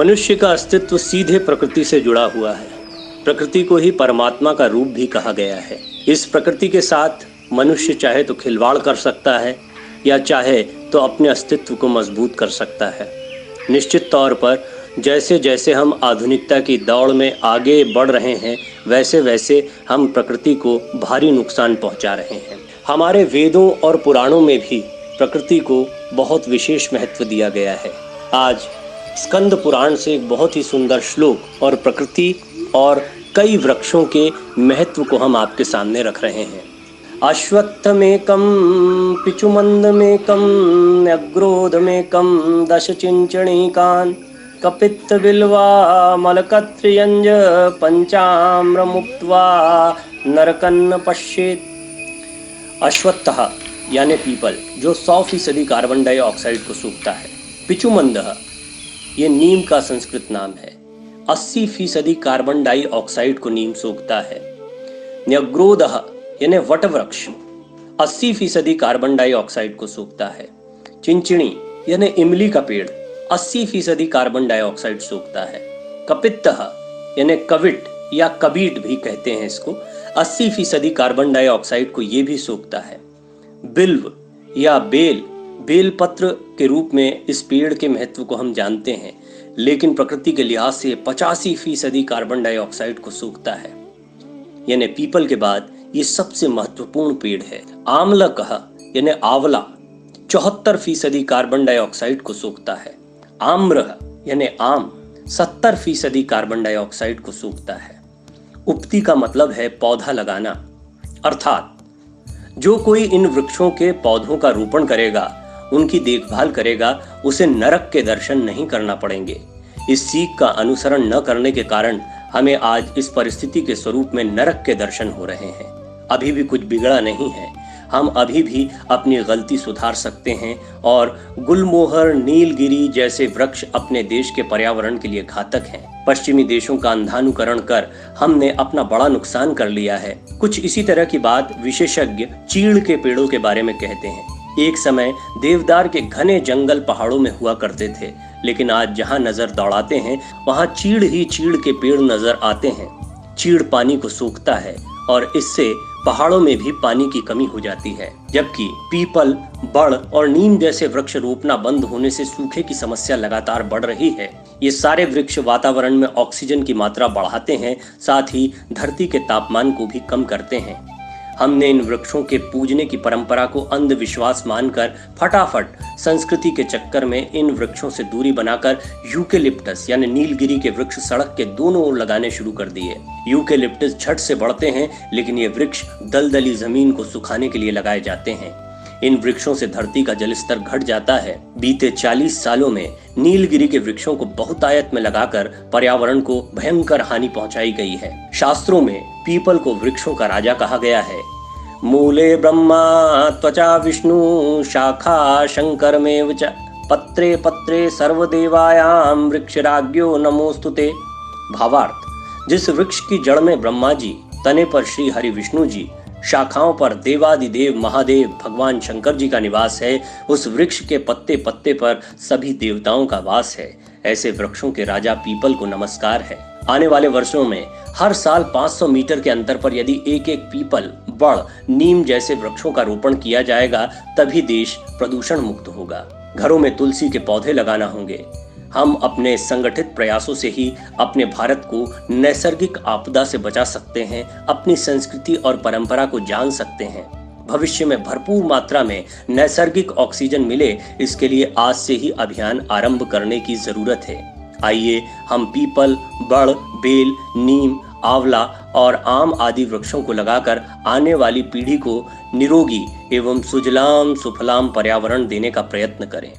मनुष्य का अस्तित्व सीधे प्रकृति से जुड़ा हुआ है। प्रकृति को ही परमात्मा का रूप भी कहा गया है। इस प्रकृति के साथ मनुष्य चाहे तो खिलवाड़ कर सकता है या चाहे तो अपने अस्तित्व को मजबूत कर सकता है। निश्चित तौर पर जैसे जैसे हम आधुनिकता की दौड़ में आगे बढ़ रहे हैं, वैसे वैसे हम प्रकृति को भारी नुकसान पहुंचा रहे हैं। हमारे वेदों और पुराणों में भी प्रकृति को बहुत विशेष महत्व दिया गया है। आज स्कंद पुराण से एक बहुत ही सुंदर श्लोक और प्रकृति और कई वृक्षों के महत्व को हम आपके सामने रख रहे हैं। अश्वत्थमेकं पिचुमंदमेकं न्यग्रोधमेकं दश चिंचणिकान् कपित्थबिल्वा मलकत्रियंज पंचाम्रमुक्त्वा नरकन्न पश्येत्। अश्वत्थः यानी पीपल, जो 100% कार्बन डाइऑक्साइड को सूखता है। पिचुमंदः ये नीम का संस्कृत नाम है। 80% कार्बन डाइऑक्साइड को नीम सोखता है। न्यग्रोधः यानी वटवृक्ष 80% कार्बन डाइऑक्साइड को सोखता है। चिंचिणी यानी इमली का पेड़ 80% कार्बन डाइऑक्साइड सोखता है। कपित्तः यानी कविट या कबीट भी कहते हैं इसको, 80% कार्बन डाइऑक्साइड को ये भी सोखता है। बिल्व या बेल पत्र के रूप में इस पेड़ के महत्व को हम जानते हैं, लेकिन प्रकृति के लिहाज से 85% कार्बन डाइऑक्साइड को सोखता है। यानी पीपल के बाद ये सबसे महत्वपूर्ण पेड़ है। आम्लकः यानी आंवला 74% कार्बन डाइऑक्साइड को सोखता है। आम्रः यानी आम 70% कार्बन डाइऑक्साइड को सोखता है। उपती का मतलब है पौधा लगाना, अर्थात जो कोई इन वृक्षों के पौधों का रोपण करेगा, उनकी देखभाल करेगा, उसे नरक के दर्शन नहीं करना पड़ेंगे। इस सीख का अनुसरण न करने के कारण हमें आज इस परिस्थिति के स्वरूप में नरक के दर्शन हो रहे हैं। अभी भी कुछ बिगड़ा नहीं है, हम अभी भी अपनी गलती सुधार सकते हैं और गुलमोहर, नीलगिरी जैसे वृक्ष अपने देश के पर्यावरण के लिए घातक हैं। पश्चिमी देशों का अंधानुकरण कर हमने अपना बड़ा नुकसान कर लिया है। कुछ इसी तरह की बात विशेषज्ञ चीड़ के पेड़ों के बारे में कहते हैं। एक समय देवदार के घने जंगल पहाड़ों में हुआ करते थे, लेकिन आज जहां नजर दौड़ाते हैं वहां चीड़ ही चीड़ के पेड़ नजर आते हैं। चीड़ पानी को सोखता है और इससे पहाड़ों में भी पानी की कमी हो जाती है, जबकि पीपल, बड़ और नीम जैसे वृक्ष रोपना बंद होने से सूखे की समस्या लगातार बढ़ रही है। ये सारे वृक्ष वातावरण में ऑक्सीजन की मात्रा बढ़ाते हैं, साथ ही धरती के तापमान को भी कम करते हैं। हमने इन वृक्षों के पूजने की परंपरा को अंधविश्वास मानकर फटाफट संस्कृति के चक्कर में इन वृक्षों से दूरी बनाकर यूकेलिप्टस यानी नीलगिरी के वृक्ष सड़क के दोनों ओर लगाने शुरू कर दिए। यूकेलिप्टस झट से बढ़ते हैं, लेकिन ये वृक्ष दलदली जमीन को सुखाने के लिए लगाए जाते हैं। इन वृक्षों से धरती का जलस्तर घट जाता है। बीते 40 सालों में नीलगिरी के वृक्षों को बहुतायत में लगाकर पर्यावरण को भयंकर हानि पहुंचाई गई है। शास्त्रों में पीपल को वृक्षों का राजा कहा गया है। मूले ब्रह्मा त्वचा विष्णु शाखा शंकरमेव च पत्रे पत्रे सर्वदेवायाम वृक्षराज्ञो नमोस्तुते। भावार्थ, जिस वृक्ष की जड़ में ब्रह्मा जी, तने पर श्री हरि विष्णु जी, शाखाओं पर देवादिदेव महादेव भगवान शंकर जी का निवास है, उस वृक्ष के पत्ते पत्ते पर सभी देवताओं का वास है। ऐसे वृक्षों के राजा पीपल को नमस्कार है। आने वाले वर्षों में हर साल 500 मीटर के अंतर पर यदि एक एक पीपल, बड़, नीम जैसे वृक्षों का रोपण किया जाएगा, तभी देश प्रदूषण मुक्त होगा। घरों में तुलसी के पौधे लगाना होंगे। हम अपने संगठित प्रयासों से ही अपने भारत को नैसर्गिक आपदा से बचा सकते हैं, अपनी संस्कृति और परंपरा को जान सकते हैं। भविष्य में भरपूर मात्रा में नैसर्गिक ऑक्सीजन मिले, इसके लिए आज से ही अभियान आरंभ करने की जरूरत है। आइए हम पीपल, बड़, बेल, नीम, आंवला और आम आदि वृक्षों को लगाकर आने वाली पीढ़ी को निरोगी एवं सुजलाम सुफलाम पर्यावरण देने का प्रयत्न करें।